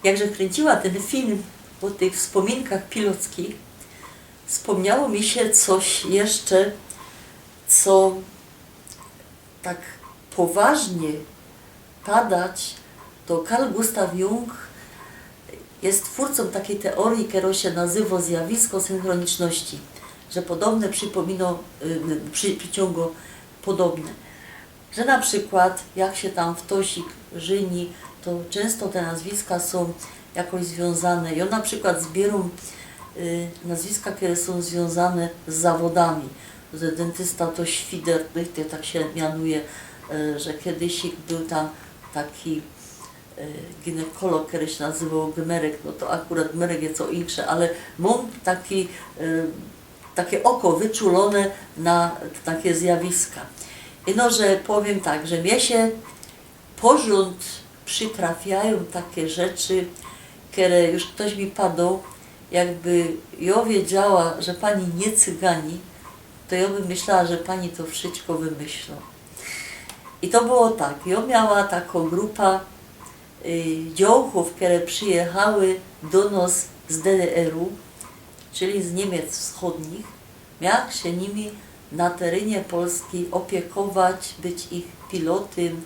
jakże kręciła ten film o tych wspominkach pilockich, wspomniało mi się coś jeszcze, co tak poważnie padać, to Carl Gustav Jung jest twórcą takiej teorii, która się nazywa zjawisko synchroniczności, że podobne przyciągu podobne. Że na przykład jak się tam wtosik żeni, to często te nazwiska są jakoś związane i on na przykład zbierał nazwiska, które są związane z zawodami. Że dentysta to Świder, tak się mianuje, że kiedyś był tam taki ginekolog, który się nazywał Gmerek, no to akurat Gmerek jest co insze, ale mam takie oko wyczulone na takie zjawiska. I no, że powiem tak, że mnie się porząd przytrafiają takie rzeczy, które już ktoś mi padał, jakby ja wiedziała, że pani nie cygani, to ja bym myślała, że pani to wszystko wymyśla. I to było tak, ja miała taką grupę działków, które przyjechały do nas z DDR-u, czyli z Niemiec Wschodnich. Miałam się nimi na terenie Polski opiekować, być ich pilotem,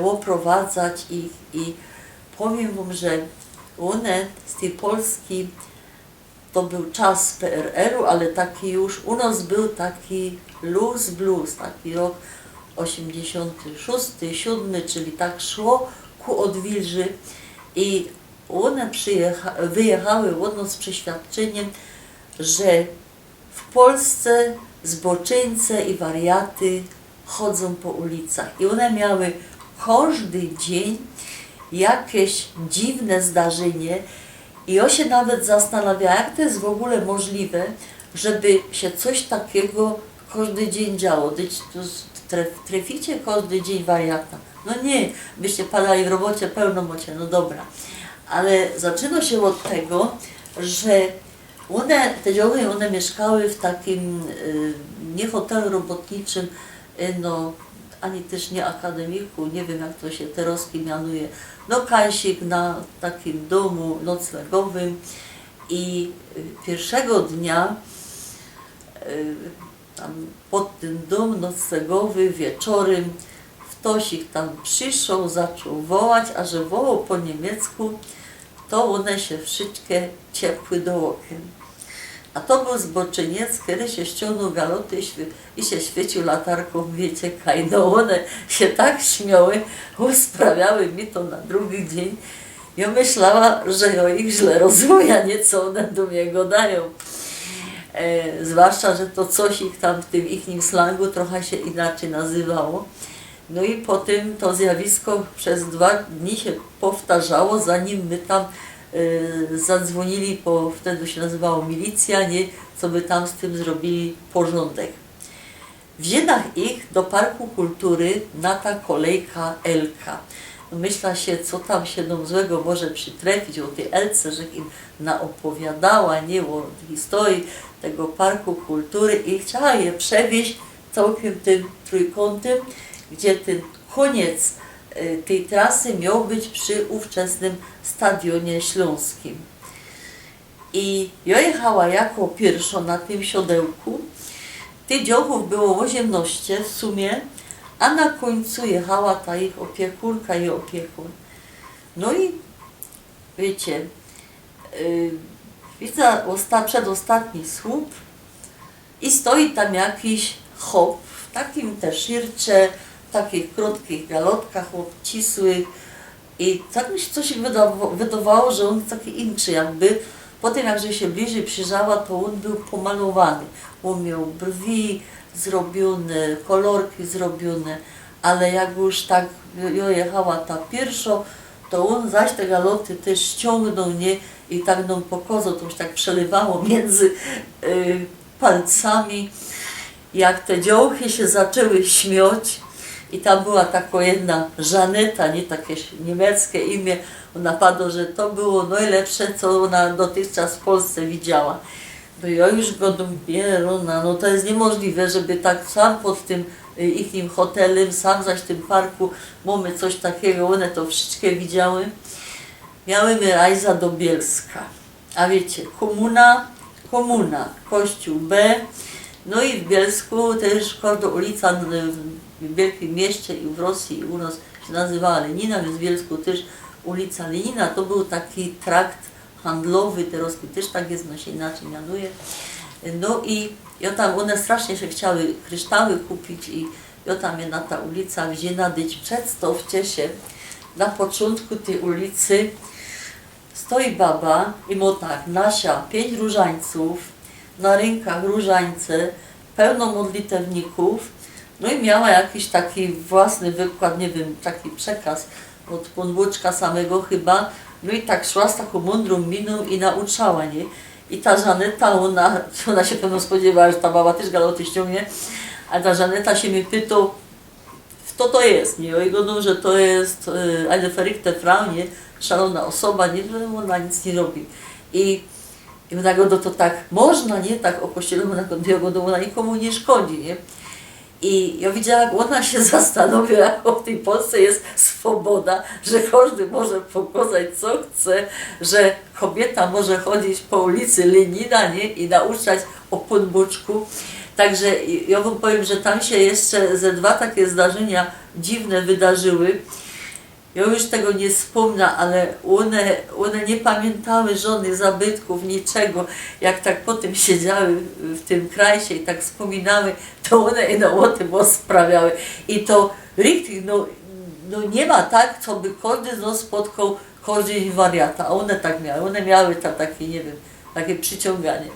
oprowadzać ich i powiem wam, że one z tej Polski, to był czas PRL-u, ale taki już u nas był taki luz blues, taki rok 86, 7, czyli tak szło ku odwilży i one wyjechały od nas z przeświadczeniem, że w Polsce zboczyńcy i wariaty chodzą po ulicach i one miały każdy dzień jakieś dziwne zdarzenie i ja się nawet zastanawiałam, jak to jest w ogóle możliwe, żeby się coś takiego każdy dzień działo. Traficie każdy dzień wariata. No nie, byście padali w robocie pełnomocie, no dobra. Ale zaczyna się od tego, że te działy, one mieszkały w takim nie hotelu robotniczym, no ani też nie akademiku, nie wiem jak to się teraz mianuje, no kańsik na takim domu noclegowym i pierwszego dnia tam pod ten dom noclegowy wieczorem wtosik tam przyszedł, zaczął wołać, a że wołał po niemiecku, to one się wszystkie ciepły do okien. A to był zboczyniec, który się ściągnął galoty i się świecił latarką, wiecie, kaj. No one się tak śmiały, usprawiały mi to na drugi dzień. Ja myślała, że ja ich źle rozumiem, a nie co one do mnie gadają. Zwłaszcza, że to coś ich tam w tym ichnim slangu trochę się inaczej nazywało. No i potem to zjawisko przez 2 dni się powtarzało, zanim my tam zadzwonili, bo wtedy się nazywało milicja, nie, co by tam z tym zrobili porządek. W Ziedach ich do Parku Kultury na ta kolejka Elka. Myśla się, co tam się nam złego może przytrafić o tej Elce, że im naopowiadała, nie, o historii tego Parku Kultury i chciała je przewieźć całkiem tym trójkątem, gdzie ten koniec tej trasy miał być przy ówczesnym Stadionie Śląskim. I ja jechała jako pierwsza na tym siodełku. Tych działków było 18 w sumie, a na końcu jechała ta ich opiekunka i opiekun. No i wiecie, widzę przedostatni słup i stoi tam jakiś chłop w takim szircze, w takich krótkich galotkach obcisłych i tak mi się coś wydawało, że on taki inczy jakby. Potem jak się bliżej przyjrzała, to on był pomalowany. On miał brwi zrobione, kolorki zrobione, ale jak już tak jechała ta pierwsza, to on zaś te galoty też ściągnął, nie? I tak nam pokazał, to już tak przelewało między palcami. Jak te działki się zaczęły śmiać i tam była taka jedna Żaneta, nie takie niemieckie imię, ona padła, że to było najlepsze, co ona dotychczas w Polsce widziała. No ja już go mówię, no to jest niemożliwe, żeby tak sam pod tym ichnim hotelem, sam zaś w tym parku mamy coś takiego, one to wszystkie widziały. miały rajza do Bielska. A wiecie, komuna, kościół B, no i w Bielsku też każda ulica w wielkim mieście i w Rosji i u nas się nazywała Lenina, więc w Bielsku też ulica Lenina. To był taki trakt handlowy, teraz też tak jest, no się inaczej mianuje. No i ja tam one strasznie się chciały kryształy kupić i ja tam jedna ta ulica gdzie nadyć przedstawcie się na początku tej ulicy stoi baba i ma tak, Nasia, 5 różańców, na rękach różańce, pełno modlitewników, no i miała jakiś taki własny wykład, nie wiem, taki przekaz od Ponwóczka samego chyba, no i tak szła z taką mądrą miną i nauczała, nie? I ta Żaneta, ona się pewno spodziewała, że ta baba też galoty ściągnie, a ta Żaneta się mnie pytał, kto to jest, nie? I godą, że to jest eine verrückte Frau, nie? Szalona osoba, nie? Że ona nic nie robi. I ona go to tak można, nie? Tak o kościele, ona nikomu nie szkodzi, nie? I ja widziałam, jak ona się zastanowiła, jak w tej Polsce jest swoboda, że każdy może pokazać co chce, że kobieta może chodzić po ulicy Lenina, nie? I nauczać o Ponwóczku. Także ja wam powiem, że tam się jeszcze ze 2 takie zdarzenia dziwne wydarzyły. Ja już tego nie wspomnę, ale one nie pamiętały żadnych zabytków, niczego. Jak tak potem siedziały w tym krajsie i tak wspominały, to one o tym sprawiały. I to richtig, no nie ma tak, co by każdy z nas spotkał każdy wariata, a one tak miały. One miały takie, nie wiem, takie przyciąganie.